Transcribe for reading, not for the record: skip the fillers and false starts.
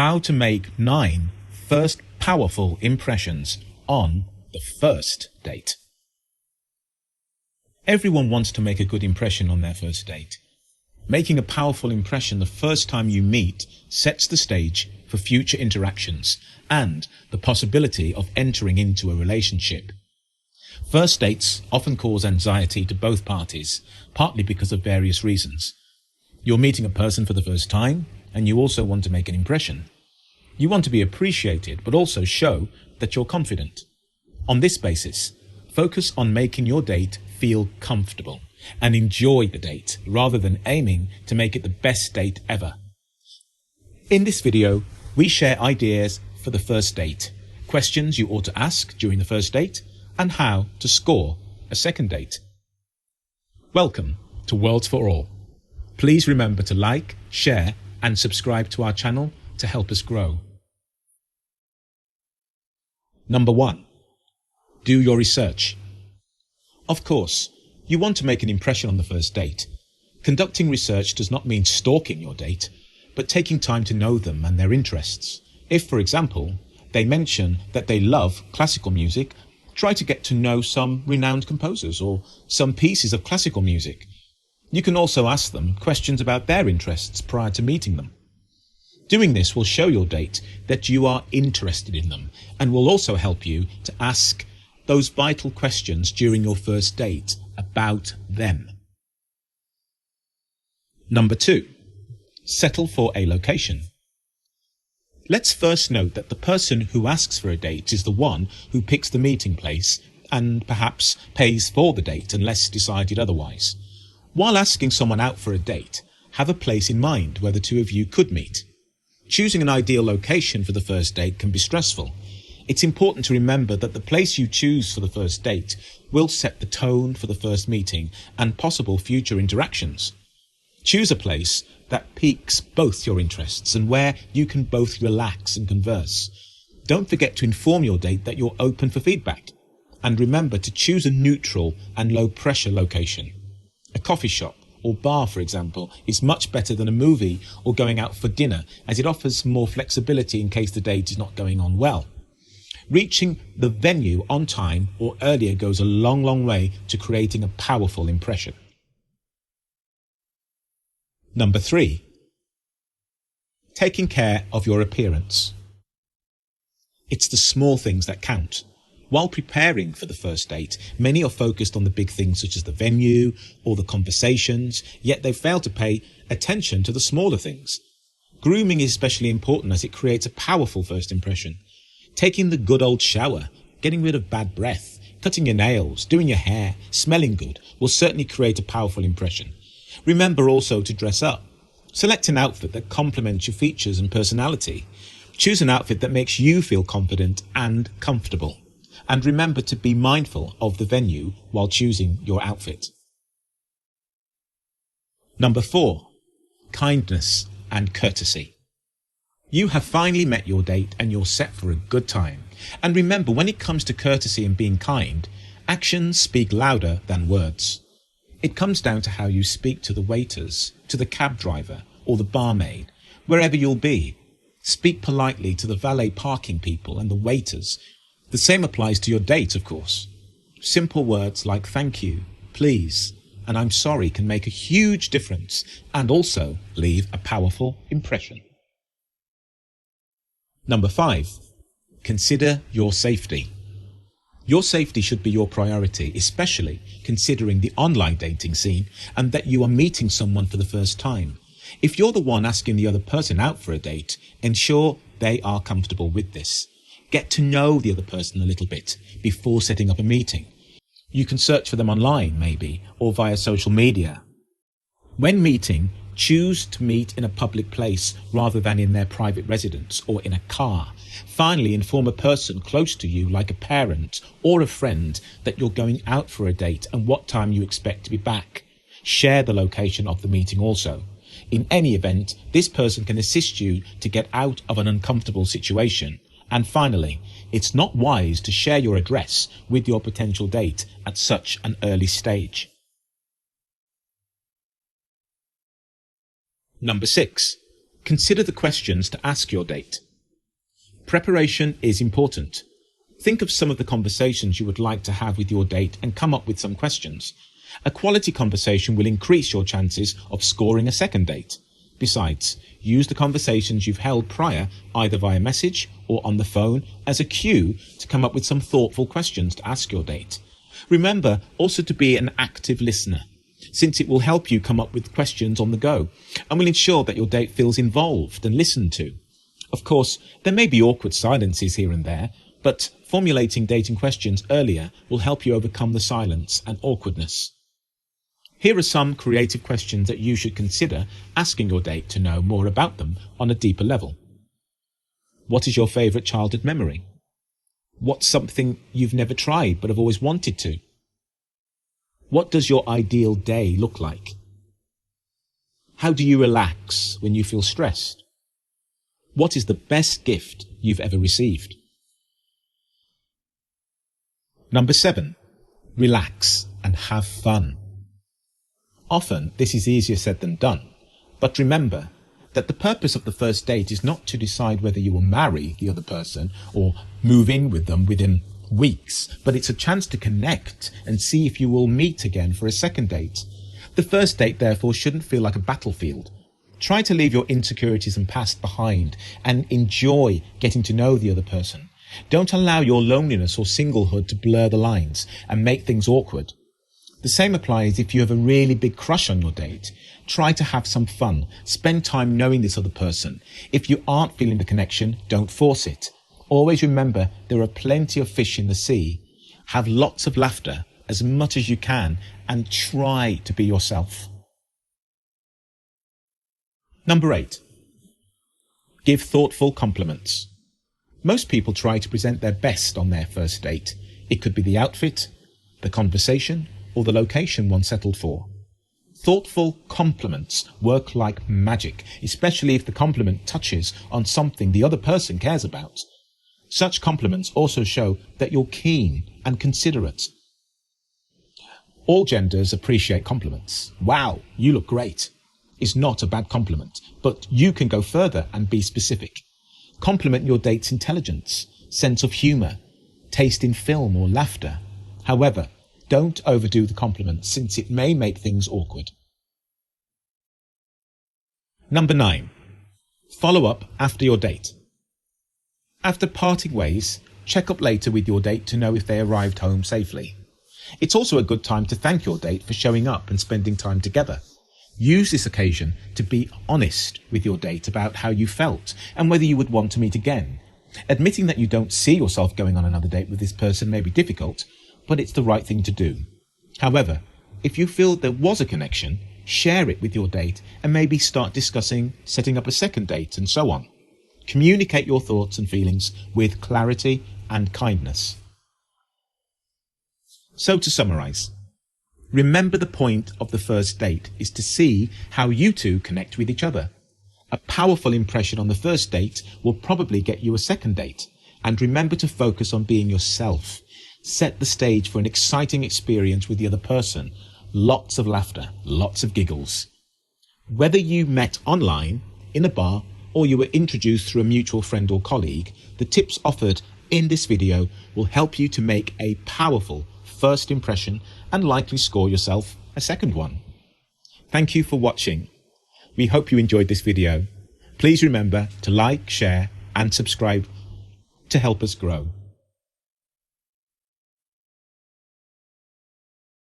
how to make 9 first powerful impressions on the first date. Everyone wants to make a good impression on their first date. Making a powerful impression the first time you meet sets the stage for future interactions and the possibility of entering into a relationship. First dates often cause anxiety to both parties, partly because of various reasons. You're meeting a person for the first time, and you also want to make an impression. You want to be appreciated, but also show that you're confident. On this basis, focus on making your date feel comfortable and enjoy the date rather than aiming to make it the best date ever. In this video, we share ideas for the first date, questions you ought to ask during the first date, and how to score a second date. Welcome to Worlds for All. Please remember to like, share, and subscribe to our channel to help us grow. Number 1. Do your research. Of course, you want to make an impression on the first date. Conducting research does not mean stalking your date, but taking time to know them and their interests. If, for example, they mention that they love classical music, try to get to know some renowned composers or some pieces of classical music. You can also ask them questions about their interests prior to meeting them. Doing this will show your date that you are interested in them and will also help you to ask those vital questions during your first date about them. Number 2. Settle for a location. Let's first note that the person who asks for a date is the one who picks the meeting place and perhaps pays for the date unless decided otherwise. While asking someone out for a date, have a place in mind where the two of you could meet. Choosing an ideal location for the first date can be stressful. It's important to remember that the place you choose for the first date will set the tone for the first meeting and possible future interactions. Choose a place that piques both your interests and where you can both relax and converse. Don't forget to inform your date that you're open for feedback. And remember to choose a neutral and low-pressure location. A coffee shop or bar, for example, is much better than a movie or going out for dinner, as it offers more flexibility in case the date is not going on well. Reaching the venue on time or earlier goes a long, long way to creating a powerful impression. Number 3. Taking care of your appearance. It's the small things that count. While preparing for the first date, many are focused on the big things such as the venue or the conversations, yet they fail to pay attention to the smaller things. Grooming is especially important as it creates a powerful first impression. Taking the good old shower, getting rid of bad breath, cutting your nails, doing your hair, smelling good will certainly create a powerful impression. Remember also to dress up. Select an outfit that complements your features and personality. Choose an outfit that makes you feel confident and comfortable. And remember to be mindful of the venue while choosing your outfit. Number 4. Kindness and courtesy. You have finally met your date and you're set for a good time. And remember, when it comes to courtesy and being kind, actions speak louder than words. It comes down to how you speak to the waiters, to the cab driver or the barmaid, wherever you'll be. Speak politely to the valet parking people and the waiters. The same applies to your date, of course. Simple words like thank you, please, and I'm sorry can make a huge difference and also leave a powerful impression. Number 5. Consider your safety. Your safety should be your priority, especially considering the online dating scene and that you are meeting someone for the first time. If you're the one asking the other person out for a date, ensure they are comfortable with this. Get to know the other person a little bit before setting up a meeting. You can search for them online, maybe, or via social media. When meeting, choose to meet in a public place rather than in their private residence or in a car. Finally, inform a person close to you, like a parent or a friend, that you're going out for a date and what time you expect to be back. Share the location of the meeting also. In any event, this person can assist you to get out of an uncomfortable situation. And finally, it's not wise to share your address with your potential date at such an early stage. Number 6. Consider the questions to ask your date. Preparation is important. Think of some of the conversations you would like to have with your date and come up with some questions. A quality conversation will increase your chances of scoring a second date. Besides, use the conversations you've held prior, either via message or on the phone, as a cue to come up with some thoughtful questions to ask your date. Remember also to be an active listener, since it will help you come up with questions on the go and will ensure that your date feels involved and listened to. Of course, there may be awkward silences here and there, but formulating dating questions earlier will help you overcome the silence and awkwardness. Here are some creative questions that you should consider asking your date to know more about them on a deeper level. What is your favourite childhood memory? What's something you've never tried but have always wanted to? What does your ideal day look like? How do you relax when you feel stressed? What is the best gift you've ever received? Number 7. Relax and have fun. Often, this is easier said than done, but remember that the purpose of the first date is not to decide whether you will marry the other person or move in with them within weeks, but it's a chance to connect and see if you will meet again for a second date. The first date, therefore, shouldn't feel like a battlefield. Try to leave your insecurities and past behind and enjoy getting to know the other person. Don't allow your loneliness or singlehood to blur the lines and make things awkward. The same applies if you have a really big crush on your date. Try to have some fun. Spend time knowing this other person. If you aren't feeling the connection, don't force it. Always remember there are plenty of fish in the sea. Have lots of laughter, as much as you can, and try to be yourself. Number 8. Give thoughtful compliments. Most people try to present their best on their first date. It could be the outfit, the conversation, or the location one settled for. Thoughtful compliments work like magic, especially if the compliment touches on something the other person cares about. Such compliments also show that you're keen and considerate. All genders appreciate compliments. Wow, you look great is not a bad compliment, but you can go further and be specific. Compliment your date's intelligence, sense of humour, taste in film or laughter. However, don't overdo the compliment since it may make things awkward. Number 9. Follow up after your date. After parting ways, check up later with your date to know if they arrived home safely. It's also a good time to thank your date for showing up and spending time together. Use this occasion to be honest with your date about how you felt and whether you would want to meet again. Admitting that you don't see yourself going on another date with this person may be difficult, but it's the right thing to do. However, if you feel there was a connection, share it with your date and maybe start discussing setting up a second date and so on. Communicate your thoughts and feelings with clarity and kindness. So to summarize, remember the point of the first date is to see how you two connect with each other. A powerful impression on the first date will probably get you a second date. And remember to focus on being yourself. Set the stage for an exciting experience with the other person. Lots of laughter, lots of giggles. Whether you met online, in a bar, or you were introduced through a mutual friend or colleague, the tips offered in this video will help you to make a powerful first impression and likely score yourself a second one. Thank you for watching. We hope you enjoyed this video. Please remember to like, share, and subscribe to help us grow.